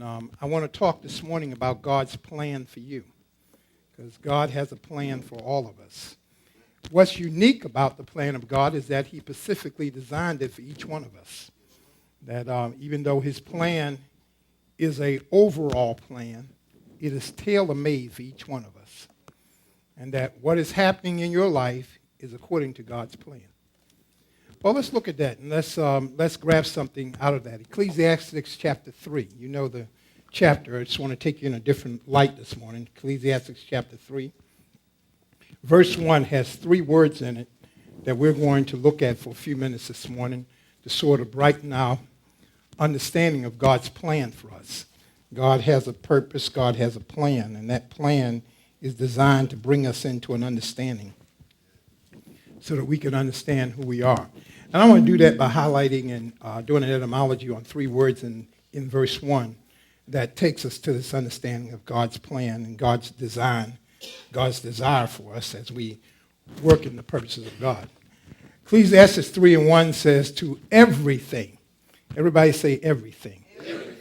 I want to talk this morning about God's plan for you, because God has a plan for all of us. What's unique about the plan of God is that he specifically designed it for each one of us. That even though his plan is an overall plan, it is tailor-made for each one of us. And that what is happening in your life is according to God's plan. Well, let's look at that, and let's grab something out of that. Ecclesiastes chapter 3. You know the chapter. I just want to take you in a different light this morning. Ecclesiastes chapter 3. Verse 1 has 3 words in it that we're going to look at for a few minutes this morning to sort of brighten our understanding of God's plan for us. God has a purpose, God has a plan, and that plan is designed to bring us into an understanding so that we can understand who we are. And I want to do that by highlighting and doing an etymology on 3 words in verse 1 that takes us to this understanding of God's plan and God's design, God's desire for us as we work in the purposes of God. Ecclesiastes 3:1 says, to everything. Everybody say everything. Everything.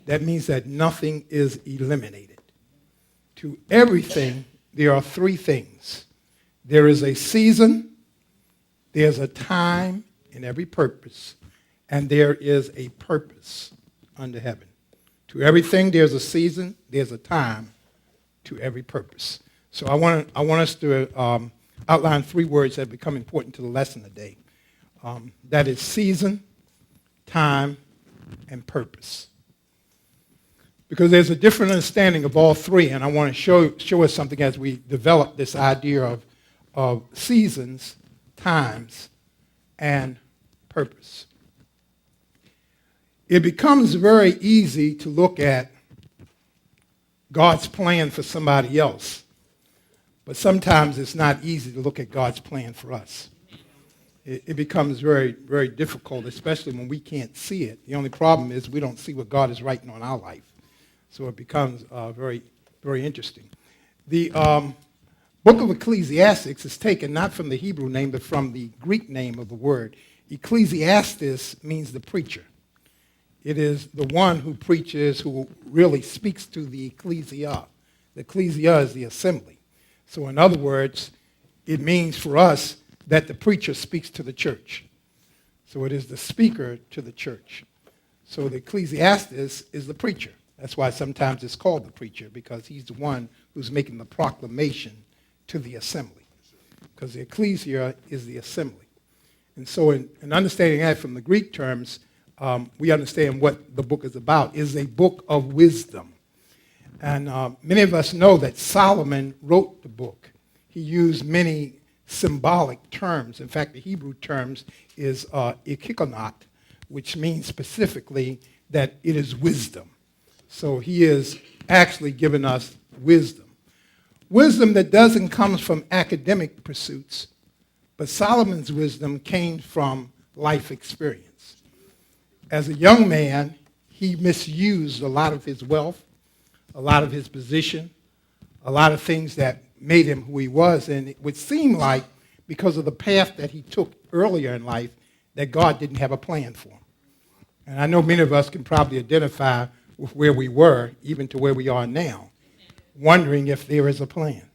That means that nothing is eliminated. To everything, there are 3 things. There is a season, there's a time in every purpose, and there is a purpose under heaven. To everything, there's a season, there's a time to every purpose. So I want us to outline 3 words that become important to the lesson today. That is season, time, and purpose. Because there's a different understanding of all 3, and I want to show us something as we develop this idea of seasons, times, and purpose. It becomes very easy to look at God's plan for somebody else, but sometimes it's not easy to look at God's plan for us. It becomes very, very difficult, especially when we can't see it. The only problem is we don't see what God is writing on our life. So it becomes very, very interesting. The book of Ecclesiastes is taken not from the Hebrew name, but from the Greek name of the word. Ecclesiastes means the preacher. It is the one who preaches, who really speaks to the ecclesia. The ecclesia is the assembly. So in other words, it means for us that the preacher speaks to the church. So it is the speaker to the church. So the Ecclesiastes is the preacher. That's why sometimes it's called the preacher, because he's the one who's making the proclamation to the assembly. Because the ecclesia is the assembly. And so in understanding that from the Greek terms, we understand what the book is about. It is a book of wisdom. And many of us know that Solomon wrote the book. He used many symbolic terms. In fact, the Hebrew terms is ikikonot, which means specifically that it is wisdom. So he is actually giving us wisdom. Wisdom that doesn't come from academic pursuits, but Solomon's wisdom came from life experience. As a young man, he misused a lot of his wealth, a lot of his position, a lot of things that made him who he was. And it would seem like, because of the path that he took earlier in life, that God didn't have a plan for him. And I know many of us can probably identify with where we were, even to where we are now, wondering if there is a plan,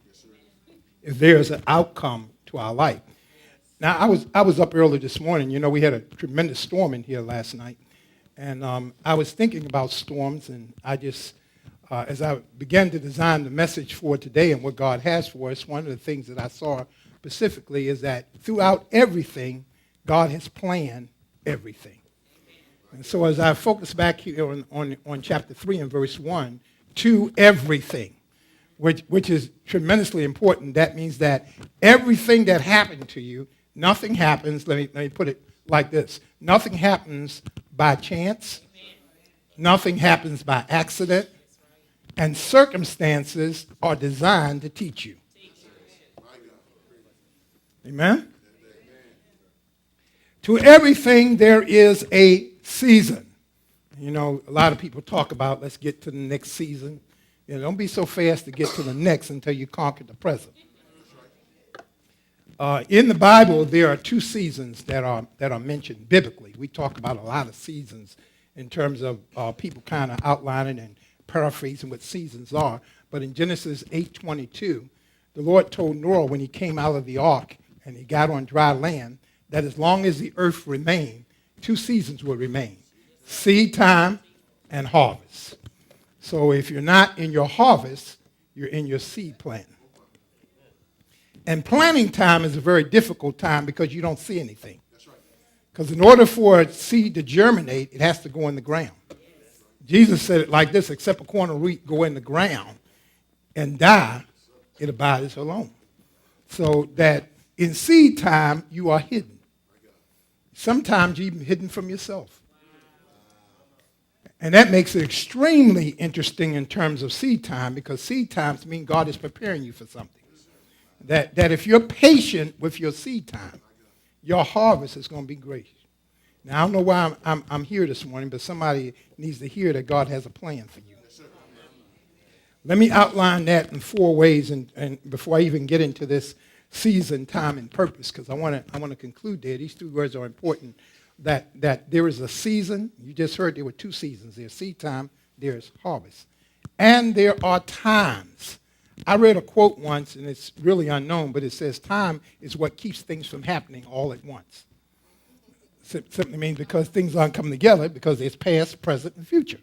if there is an outcome to our life. Now, I was up early this morning. You know, we had a tremendous storm in here last night. And I was thinking about storms, and I just, as I began to design the message for today and what God has for us, one of the things that I saw specifically is that throughout everything, God has planned everything. And so as I focus back here on chapter 3 and verse 1, to everything, which is tremendously important. That means that everything that happened to you, nothing happens, let me put it like this, nothing happens by chance, nothing happens by accident, and circumstances are designed to teach you. Amen? To everything there is a season. You know, a lot of people talk about, let's get to the next season. You know, don't be so fast to get to the next until you conquer the present. In the Bible, there are 2 seasons that are mentioned biblically. We talk about a lot of seasons in terms of people kind of outlining and paraphrasing what seasons are. But in Genesis 8:22, the Lord told Noah when he came out of the ark and he got on dry land that as long as the earth remained, 2 seasons will remain: seed time and harvest. So if you're not in your harvest, you're in your seed planting. And planting time is a very difficult time because you don't see anything. Because in order for a seed to germinate, it has to go in the ground. Jesus said it like this: except a corn of wheat go in the ground and die, it abides alone. So that in seed time, you are hidden. Sometimes you're even hidden from yourself. And that makes it extremely interesting in terms of seed time, because seed times mean God is preparing you for something. That if you're patient with your seed time, your harvest is going to be great. Now, I don't know why I'm here this morning, but somebody needs to hear that God has a plan for you. Let me outline that in 4 ways, and before I even get into this season, time, and purpose, because I want to conclude there. These 2 words are important. That there is a season. You just heard there were 2 seasons. There's seed time, there's harvest. And there are times. I read a quote once, and it's really unknown, but it says time is what keeps things from happening all at once. Simply means because things aren't coming together, because there's past, present, and future.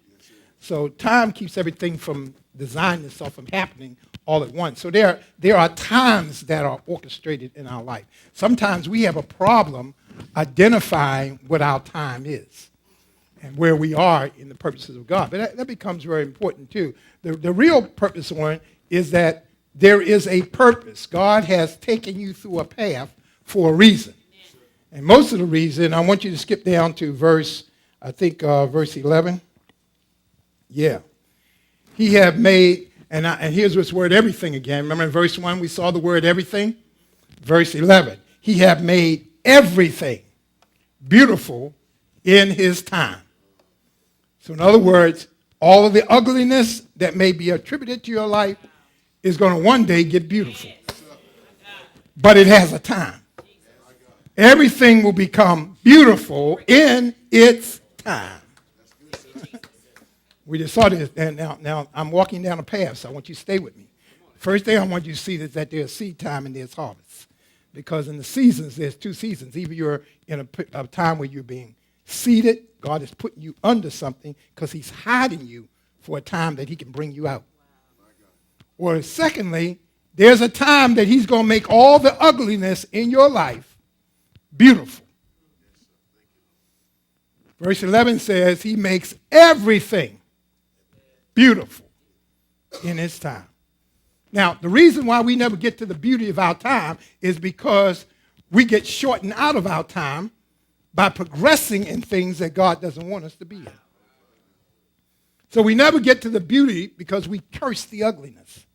So time keeps everything from designing itself from happening all at once. So there are times that are orchestrated in our life. Sometimes we have a problem identifying what our time is and where we are in the purposes of God. But that becomes very important too. The real purpose one is that there is a purpose. God has taken you through a path for a reason. And most of the reason, I want you to skip down to verse 11. Yeah. He have made, and here's this word everything again. Remember in verse 1 we saw the word everything? Verse 11. He have made everything beautiful in his time. So in other words, all of the ugliness that may be attributed to your life is going to one day get beautiful. But it has a time. Everything will become beautiful in its time. We just saw this, and now I'm walking down a path, so I want you to stay with me. First thing I want you to see is that there's seed time and there's harvest. Because in the seasons, there's 2 seasons. Either you're in a time where you're being seeded, God is putting you under something because he's hiding you for a time that he can bring you out. Or secondly, there's a time that he's going to make all the ugliness in your life beautiful. Verse 11 says he makes everything beautiful in his time. Now, the reason why we never get to the beauty of our time is because we get shortened out of our time by progressing in things that God doesn't want us to be in. So we never get to the beauty because we curse the ugliness.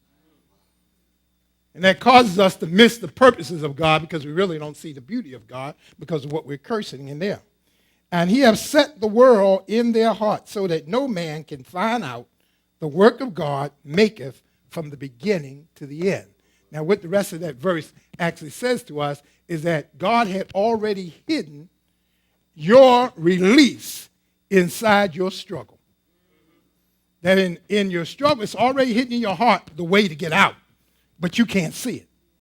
And that causes us to miss the purposes of God because we really don't see the beauty of God because of what we're cursing in there. And he has set the world in their hearts so that no man can find out the work of God maketh from the beginning to the end. Now, what the rest of that verse actually says to us is that God had already hidden your release inside your struggle. That in your struggle, it's already hidden in your heart the way to get out, but you can't see it.